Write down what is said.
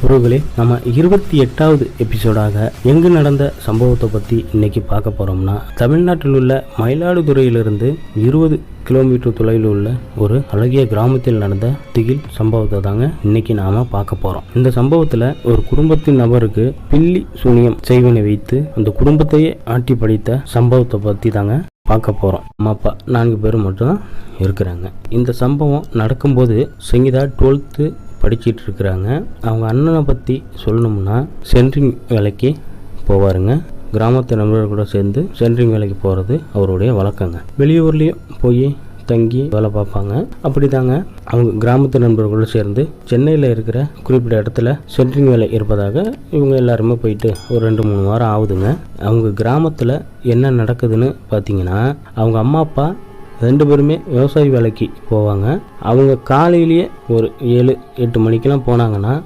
உறவுகளே, நம்ம 28வது எபிசோடாக எங்கு நடந்த சம்பவத்தை பற்றி இன்னைக்கு பார்க்க போகிறோம்னா, தமிழ்நாட்டில் உள்ள மயிலாடுதுறையிலிருந்து 20 கிலோமீட்டர் தொலைவில் உள்ள ஒரு அழகிய கிராமத்தில் நடந்த திகில் சம்பவத்தை தாங்க இன்னைக்கு நாம பார்க்க போகிறோம். இந்த சம்பவத்தில் ஒரு குடும்பத்தின் நபருக்கு பில்லி சூனியம் செய்வனை வைத்து அந்த குடும்பத்தையே ஆட்டி படித்த சம்பவத்தை பற்றி தாங்க பார்க்க போகிறோம். அம்மா அப்பா 4 பேர் மட்டும்தான் இருக்கிறாங்க. இந்த சம்பவம் நடக்கும்போது சங்கீதா 12th படிச்சிட்டு இருக்கிறாங்க. அவங்க அண்ணனை பற்றி சொல்லணும்னா சென்ட்ரிங் வேலைக்கு போவாருங்க. கிராமத்து நண்பர்கள் கூட சேர்ந்து சென்ட்ரிங் வேலைக்கு போகிறது அவருடைய வழக்கங்க. வெளியூர்லேயும் போய் தங்கி வேலை பார்ப்பாங்க. அப்படி தாங்க அவங்க கிராமத்து நண்பர்களோடு சேர்ந்து சென்னையில் இருக்கிற குறிப்பிட்ட இடத்துல சென்ட்ரிங் வேலை இருப்பதாக இவங்க எல்லாருமே போயிட்டு ஒரு 2-3 வாரம் ஆகுதுங்க. அவங்க கிராமத்தில் என்ன நடக்குதுன்னு பார்த்தீங்கன்னா, அவங்க அம்மா அப்பா 2 பேருமே விவசாய வேலைக்கு போவாங்க. அவங்க காலையிலேயே ஒரு 7-8 மணிக்கெல்லாம் போனாங்கன்னா